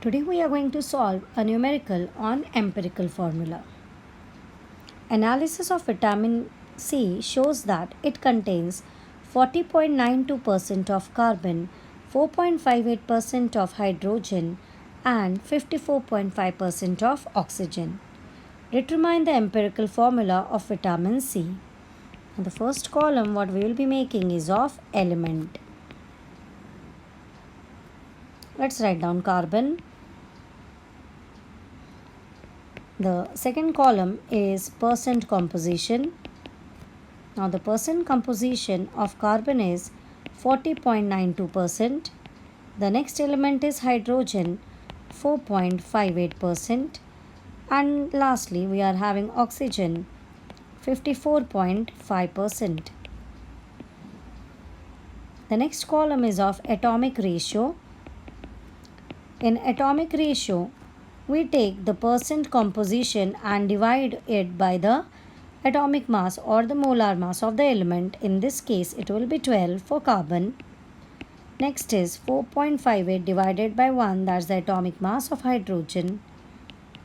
Today we are going to solve a numerical on empirical formula. Analysis of vitamin C shows that it contains 40.92% of carbon, 4.58% of hydrogen, and 54.5% of oxygen. Determine the empirical formula of vitamin C. And the first column what we will be making is of element. Let's write down carbon. The second column is percent composition. Now the percent composition of carbon is 40.92%. The next element is hydrogen, 4.58%. And lastly we are having oxygen, 54.5%. The next column is of atomic ratio. In atomic ratio, we take the percent composition and divide it by the atomic mass or the molar mass of the element. In this case, it will be 12 for carbon. Next is 4.58 divided by 1, that's the atomic mass of hydrogen.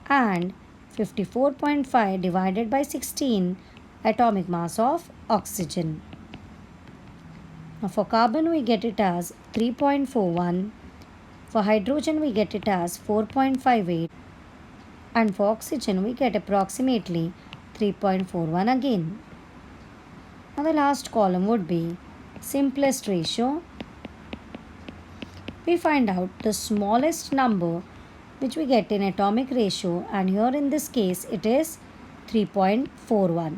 And 54.5 divided by 16, atomic mass of oxygen. Now for carbon, we get it as 3.41. For hydrogen, we get it as 4.58. And for oxygen, we get approximately 3.41 again. Now the last column would be simplest ratio. We find out the smallest number which we get in atomic ratio, and here in this case it is 3.41.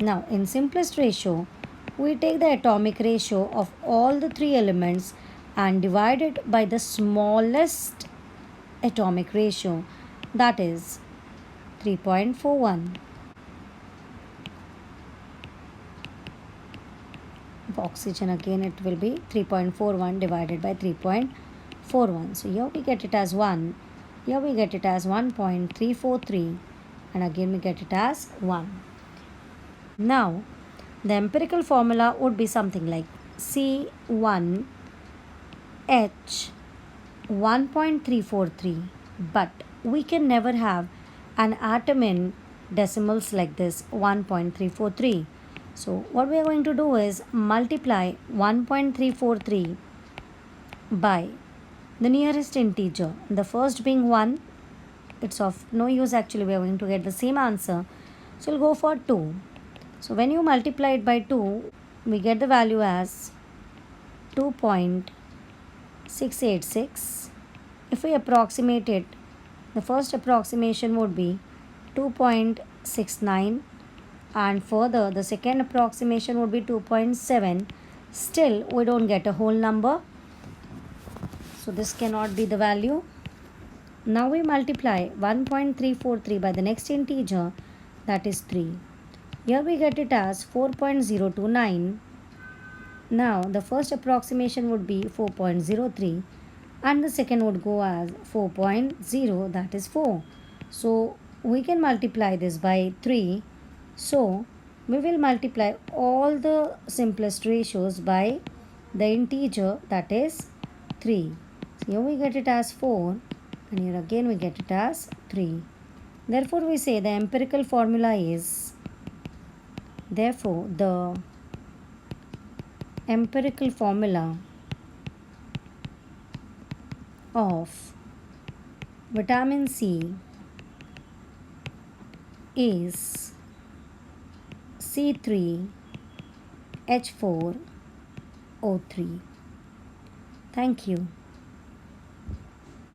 Now in simplest ratio, we take the atomic ratio of all the three elements and divide it by the smallest atomic ratio, that is 3.41. For oxygen again it will be 3.41 divided by 3.41. So here we get it as 1, here we get it as 1.343, and again we get it as 1. Now the empirical formula would be something like C1H 1.343, but we can never have an atom in decimals like this 1.343. So what we are going to do is multiply 1.343 by the nearest integer, the first being 1. It's of no use, actually we are going to get the same answer, so we'll go for 2. So when you multiply it by 2, we get the value as 2.686. If we approximate it, the first approximation would be 2.69, and further the second approximation would be 2.7. Still we don't get a whole number, so this cannot be the value. Now we multiply 1.343 by the next integer, that is 3. Here we get it as 4.029. Now the first approximation would be 4.03 and the second would go as 4.0, that is 4. So we can multiply this by 3. So we will multiply all the simplest ratios by the integer, that is 3. So here we get it as 4 and here again we get it as 3. Therefore we say the empirical formula is, therefore the empirical formula of vitamin C is C3H4O3. Thank you.